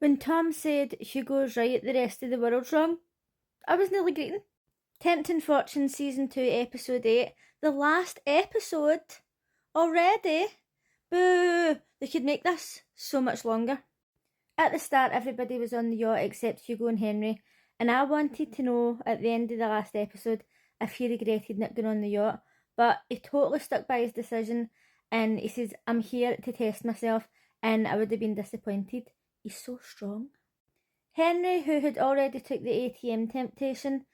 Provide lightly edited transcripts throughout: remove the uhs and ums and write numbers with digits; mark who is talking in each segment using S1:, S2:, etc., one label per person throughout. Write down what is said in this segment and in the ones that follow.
S1: When Tom said Hugo's right, the rest of the world's wrong, I was nearly greeting. Tempting Fortune Season 2 Episode 8. The last episode? Already? Boo! They could make this so much longer. At the start, everybody was on the yacht except Hugo and Henry, and I wanted to know at the end of the last episode if he regretted not going on the yacht, but he totally stuck by his decision, and he says, I'm here to test myself, and I would have been disappointed. He's so strong. Henry, who had already took the ATM temptation,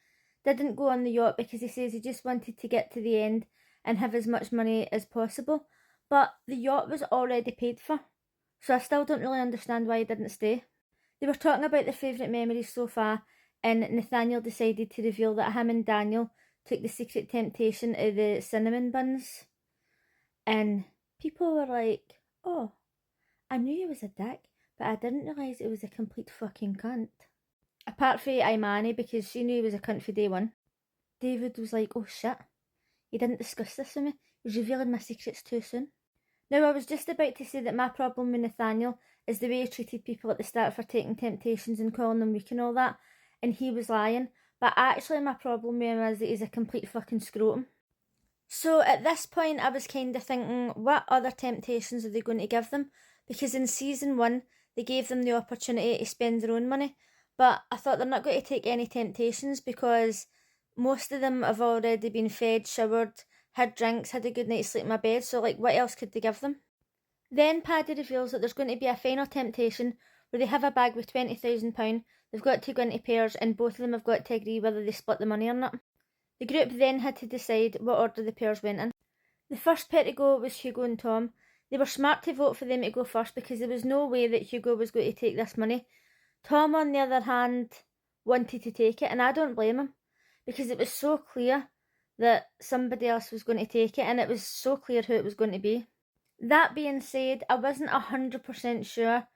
S1: didn't go on the yacht because he says he just wanted to get to the end and have as much money as possible, but the yacht was already paid for, so I still don't really understand why he didn't stay. They were talking about their favourite memories so far, and Nathaniel decided to reveal that him and Daniel took the secret temptation of the cinnamon buns, and people were like, oh, I knew he was a dick, but I didn't realise it was a complete fucking cunt. Apart from Imani, because she knew he was a cunt for day one. David was like, oh shit, he didn't discuss this with me, he was revealing my secrets too soon. Now, I was just about to say that my problem with Nathaniel is the way he treated people at the start for taking temptations and calling them weak and all that, and he was lying, but actually my problem with him is that he's a complete fucking scrotum. So at this point I was kind of thinking, what other temptations are they going to give them? Because in season 1 they gave them the opportunity to spend their own money, but I thought they're not going to take any temptations because most of them have already been fed, showered, had drinks, had a good night's sleep in my bed, so like what else could they give them? Then Paddy reveals that there's going to be a final temptation where they have a bag with £20,000, they've got to go into pairs and both of them have got to agree whether they split the money or not. The group then had to decide what order the pairs went in. The first pair to go was Hugo and Tom. They were smart to vote for them to go first because there was no way that Hugo was going to take this money. Tom, on the other hand, wanted to take it, and I don't blame him because it was so clear that somebody else was going to take it, and it was so clear who it was going to be. That being said, I wasn't 100% sure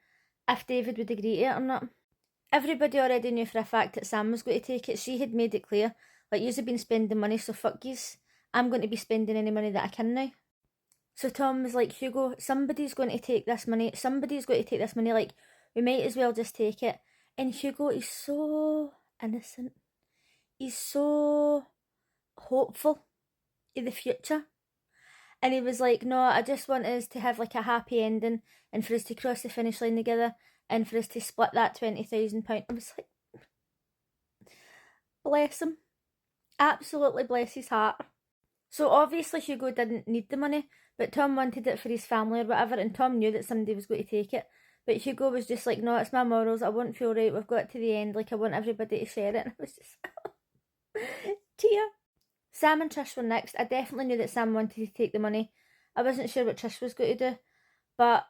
S1: if David would agree to it or not. Everybody already knew for a fact that Sam was going to take it. She had made it clear, like, yous have been spending money, so fuck yous. I'm going to be spending any money that I can now. So Tom was like, Hugo, somebody's going to take this money, like, we might as well just take it. And Hugo is so innocent. He's so hopeful in the future. And he was like, no, I just want us to have like a happy ending and for us to cross the finish line together and for us to split that £20,000. I was like, bless him. Absolutely bless his heart. So obviously Hugo didn't need the money, but Tom wanted it for his family or whatever, and Tom knew that somebody was going to take it. But Hugo was just like, no, it's my morals, I won't feel right, we've got to the end, like I want everybody to share it. And I was just, tear. Sam and Trish were next. I definitely knew that Sam wanted to take the money. I wasn't sure what Trish was going to do, but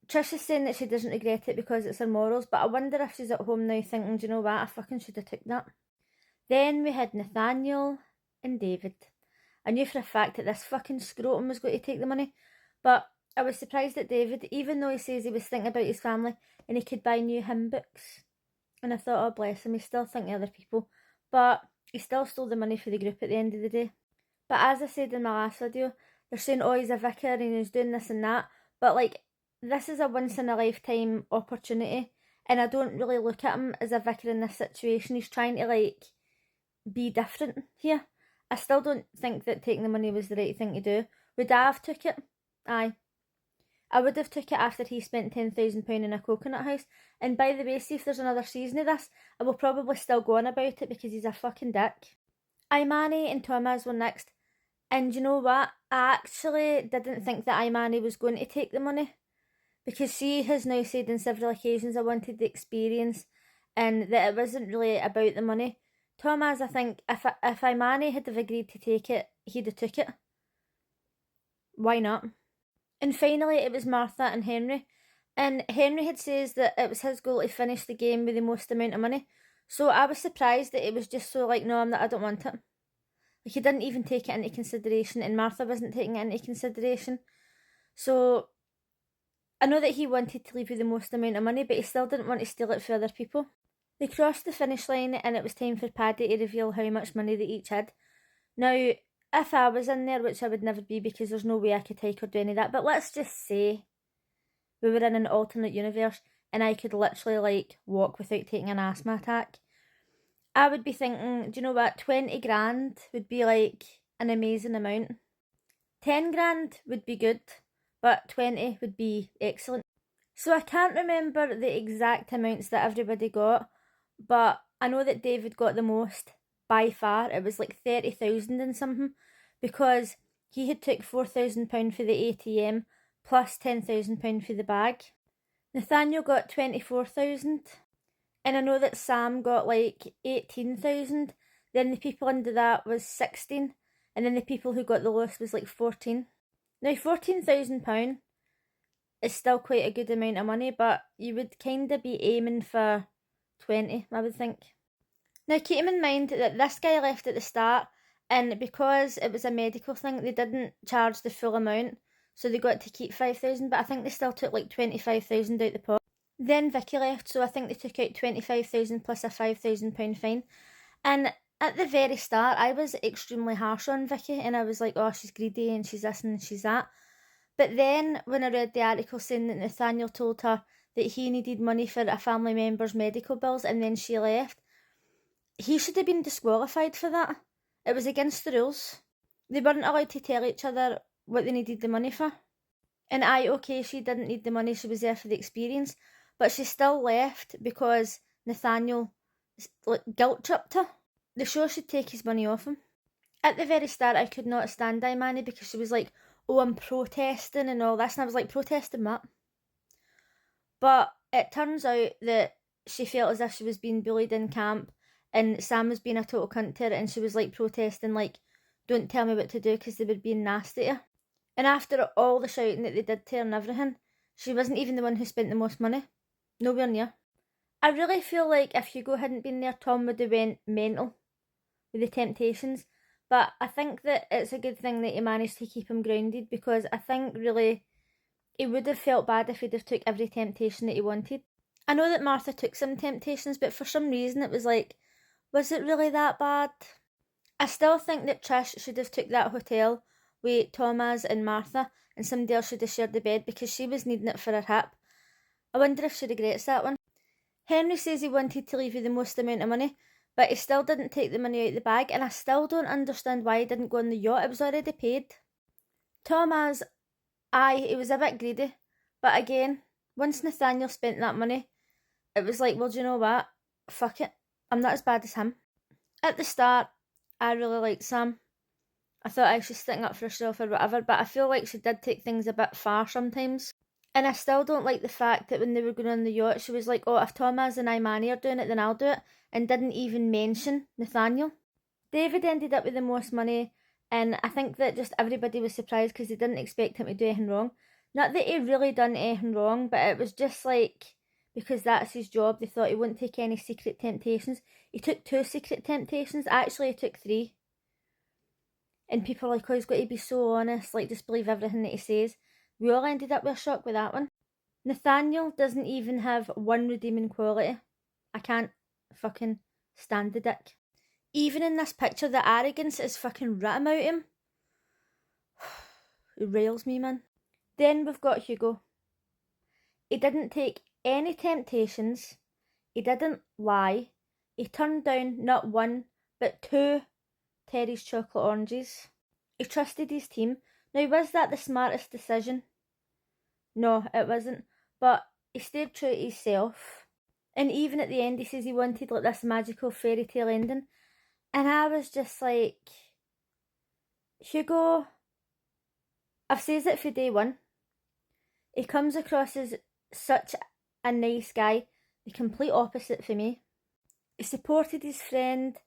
S1: Trish is saying that she doesn't regret it because it's her morals, but I wonder if she's at home now thinking, do you know what, I fucking should have took that. Then we had Nathaniel and David. I knew for a fact that this fucking scrotum was going to take the money, but I was surprised at David, even though he says he was thinking about his family and he could buy new hymn books. And I thought, oh bless him, he's still thinking of other people, but he still stole the money for the group at the end of the day. But as I said in my last video, they're saying, oh, he's a vicar and he's doing this and that, but like, this is a once in a lifetime opportunity, and I don't really look at him as a vicar in this situation. He's trying to like be different here. I still don't think that taking the money was the right thing to do. Would I have took it? Aye. I would have took it after he spent £10,000 in a coconut house. And by the way, see if there's another season of this, I will probably still go on about it because he's a fucking dick. Imani and Thomas were next. And you know what? I actually didn't think that Imani was going to take the money, because she has now said on several occasions, I wanted the experience and that it wasn't really about the money. Thomas, I think, if Imani had have agreed to take it, he'd have took it. Why not? And finally, it was Martha and Henry. And Henry had says that it was his goal to finish the game with the most amount of money. So I was surprised that it was just so like, no, I don't want it. Like, he didn't even take it into consideration, and Martha wasn't taking it into consideration. So I know that he wanted to leave with the most amount of money, but he still didn't want to steal it for other people. They crossed the finish line and it was time for Paddy to reveal how much money they each had. Now, if I was in there, which I would never be because there's no way I could take or do any of that, but let's just say we were in an alternate universe and I could literally like walk without taking an asthma attack, I would be thinking, do you know what, 20 grand would be like an amazing amount. 10 grand would be good, but 20 would be excellent. So I can't remember the exact amounts that everybody got, but I know that David got the most by far. It was like 30,000 and something, because he had took £4,000 for the ATM plus £10,000 for the bag. Nathaniel got 24,000, and I know that Sam got like 18,000. Then the people under that was 16, and then the people who got the lowest was like 14. Now £14,000 is still quite a good amount of money, but you would kind of be aiming for 20, I would think. Now keep in mind that this guy left at the start, and because it was a medical thing, they didn't charge the full amount, so they got to keep 5,000, but I think they still took like 25,000 out the pot. Then Vicky left, so I think they took out 25,000 plus a £5,000 fine. And at the very start, I was extremely harsh on Vicky, and I was like, oh, she's greedy and she's this and she's that. But then when I read the article saying that Nathaniel told her that he needed money for a family member's medical bills and then she left, he should have been disqualified for that. It was against the rules. They weren't allowed to tell each other what they needed the money for. And okay, she didn't need the money, she was there for the experience, but she still left because Nathaniel guilt-tripped her. The show should take his money off him. At the very start, I could not stand Imani because she was like, oh, I'm protesting and all this, and I was like, protesting what? But it turns out that she felt as if she was being bullied in camp, and Sam was being a total cunt to her, and she was like protesting, like, don't tell me what to do because they were being nasty to her. And after all the shouting that they did to her and everything, she wasn't even the one who spent the most money. Nowhere near. I really feel like if Hugo hadn't been there, Tom would have went mental with the Temptations. But I think that it's a good thing that he managed to keep him grounded, because I think really he would have felt bad if he'd have took every temptation that he wanted. I know that Martha took some temptations, but for some reason it was like, was it really that bad? I still think that Trish should have took that hotel with Thomas and Martha, and somebody else should have shared the bed because she was needing it for her hip. I wonder if she regrets that one. Henry says he wanted to leave you the most amount of money, but he still didn't take the money out of the bag, and I still don't understand why he didn't go on the yacht. It was already paid. Thomas, he was a bit greedy, but again, once Nathaniel spent that money, it was like, well, do you know what? Fuck it. I'm not as bad as him. At the start, I really liked Sam. I thought I was sticking up for herself or whatever, but I feel like she did take things a bit far sometimes. And I still don't like the fact that when they were going on the yacht, she was like, oh, if Thomas and Imani are doing it, then I'll do it, and didn't even mention Nathaniel. David ended up with the most money, and I think that just everybody was surprised because they didn't expect him to do anything wrong. Not that he really done anything wrong, but it was just like, because that's his job, they thought he wouldn't take any secret temptations. He took 2 secret temptations. Actually, he took 3. And people are like, oh, he's got to be so honest, like, just believe everything that he says. We all ended up with a shock with that one. Nathaniel doesn't even have one redeeming quality. I can't fucking stand the dick. Even in this picture, the arrogance is fucking written out him. It rails me, man. Then we've got Hugo. He didn't take any temptations. He didn't lie. He turned down not 1, but 2 Terry's chocolate oranges. He trusted his team. Now, was that the smartest decision? No, it wasn't. But he stayed true to himself. And even at the end, he says he wanted like this magical fairy tale ending. And I was just like, Hugo, I've said it for day one. He comes across as such a nice guy, the complete opposite for me. He supported his friend.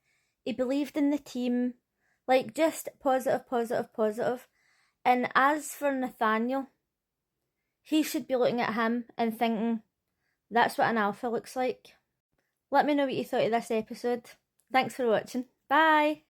S1: He believed in the team. Like, just positive, positive, positive. And as for Nathaniel, he should be looking at him and thinking, that's what an alpha looks like. Let me know what you thought of this episode. Thanks for watching. Bye!